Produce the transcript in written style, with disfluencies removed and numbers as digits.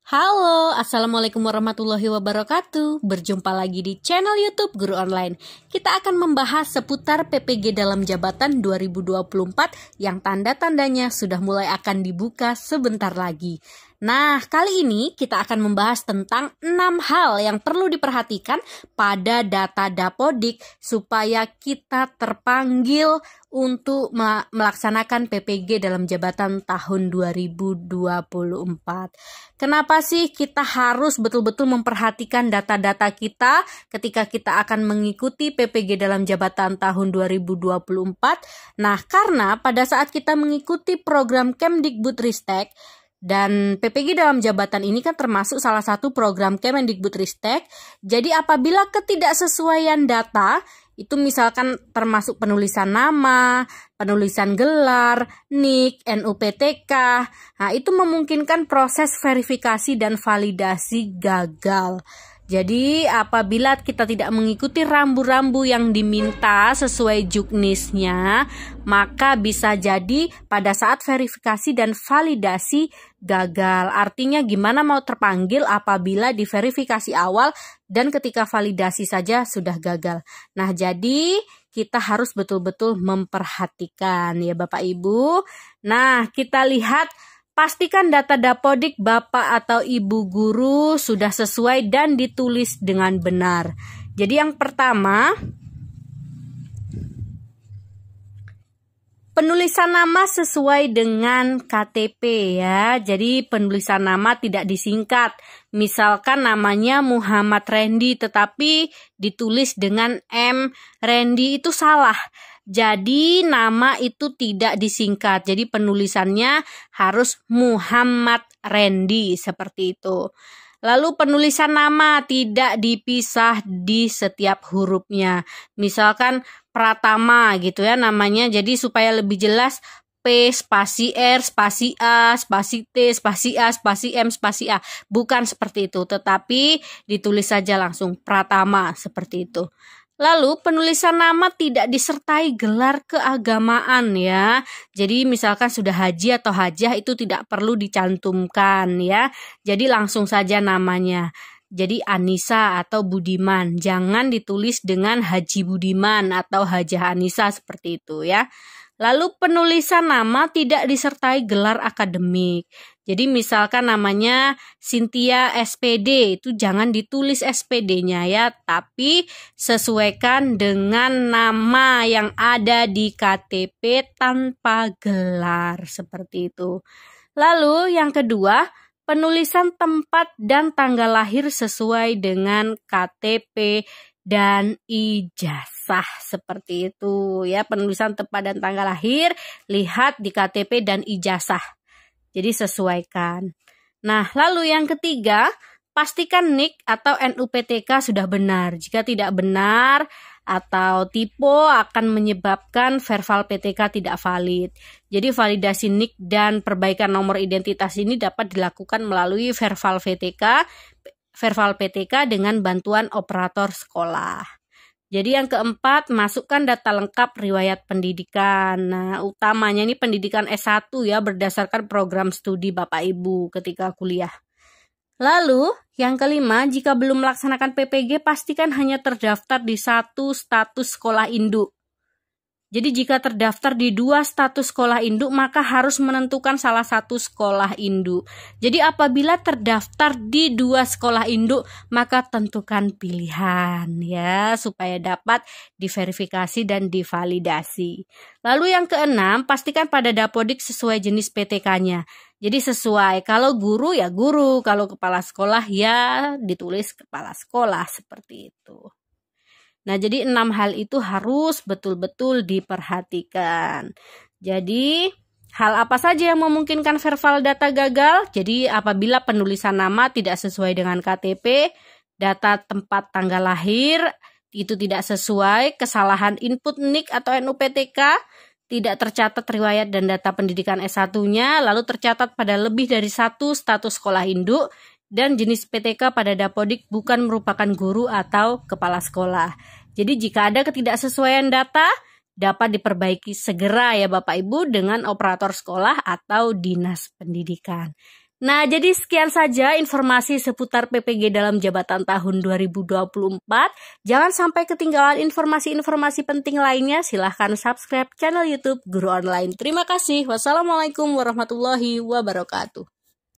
Halo, Assalamualaikum warahmatullahi wabarakatuh. Berjumpa lagi di channel YouTube Guru Online. Kita akan membahas seputar PPG dalam jabatan 2024 yang tanda-tandanya sudah mulai akan dibuka sebentar lagi. Nah, kali ini kita akan membahas tentang 6 hal yang perlu diperhatikan pada data Dapodik supaya kita terpanggil untuk melaksanakan PPG dalam jabatan tahun 2024. Kenapa sih kita harus betul-betul memperhatikan data-data kita ketika kita akan mengikuti PPG dalam jabatan tahun 2024? Nah, karena pada saat kita mengikuti program Kemdikbudristek, dan PPG dalam jabatan ini kan termasuk salah satu program Kemendikbudristek. Jadi apabila ketidaksesuaian data, itu misalkan termasuk penulisan nama, penulisan gelar, NIK, NUPTK, nah itu memungkinkan proses verifikasi dan validasi gagal. Jadi apabila kita tidak mengikuti rambu-rambu yang diminta sesuai juknisnya, maka bisa jadi pada saat verifikasi dan validasi gagal. Artinya gimana mau terpanggil apabila di verifikasi awal dan ketika validasi saja sudah gagal. Nah, jadi kita harus betul-betul memperhatikan ya Bapak Ibu. Nah, kita lihat. Pastikan data Dapodik Bapak atau Ibu guru sudah sesuai dan ditulis dengan benar. Jadi yang pertama, penulisan nama sesuai dengan KTP ya. Jadi penulisan nama tidak disingkat. Misalkan namanya Muhammad Randy tetapi ditulis dengan M Randy, itu salah. Jadi nama itu tidak disingkat. Jadi penulisannya harus Muhammad Randy seperti itu. Lalu penulisan nama tidak dipisah di setiap hurufnya. Misalkan Pratama gitu ya namanya. Jadi supaya lebih jelas P spasi R spasi A spasi T spasi A spasi M spasi A. Bukan seperti itu, tetapi ditulis saja langsung Pratama seperti itu. Lalu penulisan nama tidak disertai gelar keagamaan ya. Jadi misalkan sudah haji atau hajah itu tidak perlu dicantumkan ya. Jadi langsung saja namanya. Jadi Anissa atau Budiman. Jangan ditulis dengan Haji Budiman atau Hajah Anissa seperti itu ya. Lalu penulisan nama tidak disertai gelar akademik. Jadi misalkan namanya Cynthia SPD, itu jangan ditulis SPD-nya ya, tapi sesuaikan dengan nama yang ada di KTP tanpa gelar seperti itu. Lalu yang kedua, penulisan tempat dan tanggal lahir sesuai dengan KTP dan ijazah seperti itu ya. Penulisan tempat dan tanggal lahir lihat di KTP dan ijazah. Jadi sesuaikan. Nah, lalu yang ketiga, pastikan NIK atau NUPTK sudah benar. Jika tidak benar atau typo akan menyebabkan verbal PTK tidak valid. Jadi validasi NIK dan perbaikan nomor identitas ini dapat dilakukan melalui verbal PTK dengan bantuan operator sekolah. Jadi yang keempat, masukkan data lengkap riwayat pendidikan. Nah, utamanya ini pendidikan S1 ya, berdasarkan program studi Bapak Ibu ketika kuliah. Lalu, yang kelima, jika belum melaksanakan PPG, pastikan hanya terdaftar di satu status sekolah induk. Jadi jika terdaftar di 2 status sekolah induk, maka harus menentukan salah satu sekolah induk. Jadi apabila terdaftar di 2 sekolah induk, maka tentukan pilihan ya, supaya dapat diverifikasi dan divalidasi. Lalu yang keenam, pastikan pada Dapodik sesuai jenis PTK-nya. Jadi sesuai, kalau guru ya guru, kalau kepala sekolah ya ditulis kepala sekolah seperti itu. Nah, jadi 6 hal itu harus betul-betul diperhatikan. Jadi, hal apa saja yang memungkinkan verbal data gagal? Jadi, apabila penulisan nama tidak sesuai dengan KTP, data tempat tanggal lahir itu tidak sesuai, kesalahan input NIK atau NUPTK, tidak tercatat riwayat dan data pendidikan S1-nya, lalu tercatat pada lebih dari 1 status sekolah induk, dan jenis PTK pada Dapodik bukan merupakan guru atau kepala sekolah. Jadi jika ada ketidaksesuaian data, dapat diperbaiki segera ya Bapak Ibu dengan operator sekolah atau dinas pendidikan. Nah, jadi sekian saja informasi seputar PPG dalam jabatan tahun 2024. Jangan sampai ketinggalan informasi-informasi penting lainnya. Silahkan subscribe channel YouTube Guru Online. Terima kasih. Wassalamualaikum warahmatullahi wabarakatuh.